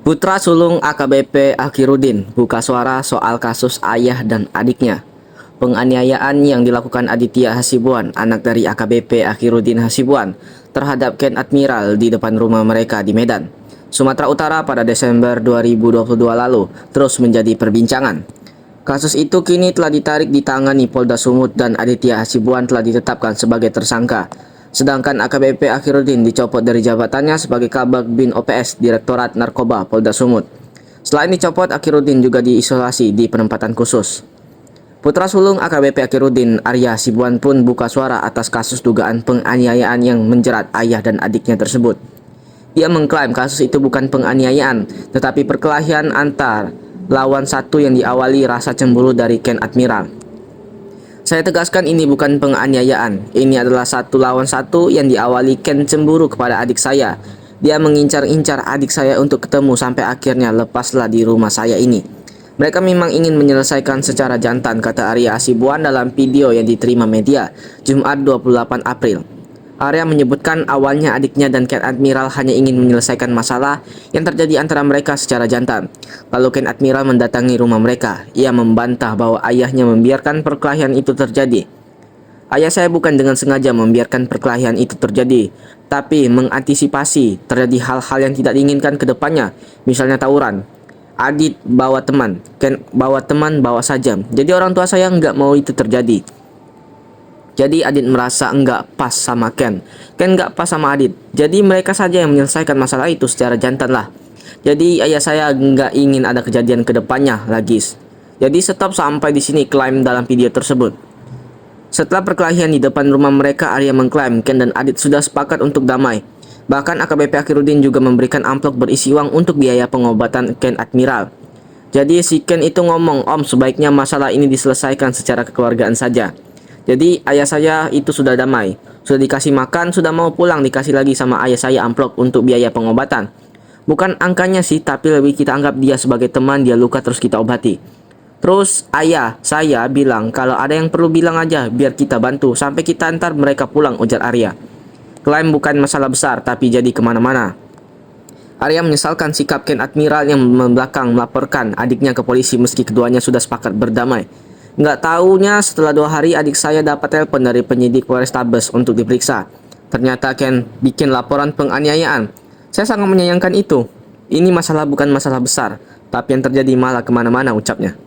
Putra sulung AKBP Akhirudin buka suara soal kasus ayah dan adiknya. Penganiayaan yang dilakukan Aditya Hasibuan, anak dari AKBP Akhirudin Hasibuan, terhadap Ken Admiral di depan rumah mereka di Medan, Sumatera Utara pada Desember 2022 lalu terus menjadi perbincangan. Kasus itu kini telah ditarik ditangani Polda Sumut dan Aditya Hasibuan telah ditetapkan sebagai tersangka. Sedangkan AKBP Akhirudin dicopot dari jabatannya sebagai Kabag Bin OPS Direktorat Narkoba Polda Sumut. Selain dicopot, Akhirudin juga diisolasi di penempatan khusus. Putra sulung AKBP Akhirudin, Arya Hasibuan pun buka suara atas kasus dugaan penganiayaan yang menjerat ayah dan adiknya tersebut. Ia mengklaim kasus itu bukan penganiayaan, tetapi perkelahian antar lawan satu yang diawali rasa cemburu dari Ken Admiral. Saya tegaskan ini bukan penganiayaan, ini adalah satu lawan satu yang diawali Ken cemburu kepada adik saya. Dia mengincar-incar adik saya untuk ketemu sampai akhirnya lepaslah di rumah saya ini. Mereka memang ingin menyelesaikan secara jantan, kata Arya Hasibuan dalam video yang diterima media Jumat 28 April. Arya menyebutkan awalnya adiknya dan Ken Admiral hanya ingin menyelesaikan masalah yang terjadi antara mereka secara jantan. Lalu Ken Admiral mendatangi rumah mereka. Ia membantah bahwa ayahnya membiarkan perkelahian itu terjadi. Ayah saya bukan dengan sengaja membiarkan perkelahian itu terjadi, tapi mengantisipasi terjadi hal-hal yang tidak diinginkan ke depannya, misalnya tawuran. Adit bawa teman, Ken bawa teman, bawa saja. Jadi orang tua saya nggak mau itu terjadi. Jadi Adit merasa enggak pas sama Ken nggak pas sama Adit. Jadi mereka saja yang menyelesaikan masalah itu secara jantan lah. Jadi ayah saya nggak ingin ada kejadian ke depannya lagi. Jadi stop sampai di sini, klaim dalam video tersebut. Setelah perkelahian di depan rumah mereka, Arya mengklaim Ken dan Adit sudah sepakat untuk damai. Bahkan AKBP Akhirudin juga memberikan amplop berisi uang untuk biaya pengobatan Ken Admiral. Jadi si Ken itu ngomong, "Om, sebaiknya masalah ini diselesaikan secara kekeluargaan saja." Jadi ayah saya itu sudah damai, sudah dikasih makan, sudah mau pulang, dikasih lagi sama ayah saya amplop untuk biaya pengobatan. Bukan angkanya sih, tapi lebih kita anggap dia sebagai teman, dia luka terus kita obati. Terus ayah saya bilang kalau ada yang perlu bilang aja biar kita bantu sampai kita antar mereka pulang, ujar Arya. Klaim bukan masalah besar tapi jadi kemana-mana. Arya menyesalkan sikap Ken Admiral yang membelakang melaporkan adiknya ke polisi meski keduanya sudah sepakat berdamai. Nggak taunya setelah 2 hari adik saya dapat telepon dari penyidik Polrestabes untuk diperiksa. Ternyata Ken bikin laporan penganiayaan. Saya sangat menyayangkan itu. Ini masalah bukan masalah besar, tapi yang terjadi malah kemana-mana, ucapnya.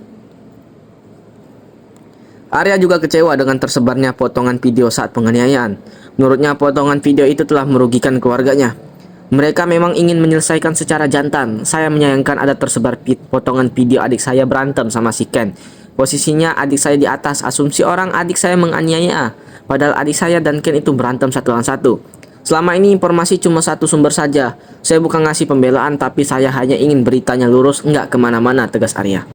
Arya juga kecewa dengan tersebarnya potongan video saat penganiayaan. Menurutnya potongan video itu telah merugikan keluarganya. Mereka memang ingin menyelesaikan secara jantan. Saya menyayangkan ada tersebar potongan video adik saya berantem sama si Ken. Posisinya adik saya di atas, asumsi orang adik saya menganiaya. Padahal adik saya dan Ken itu berantem satu lawan satu. Selama ini informasi cuma satu sumber saja. Saya bukan ngasih pembelaan, tapi saya hanya ingin beritanya lurus, nggak kemana-mana, tegas Arya.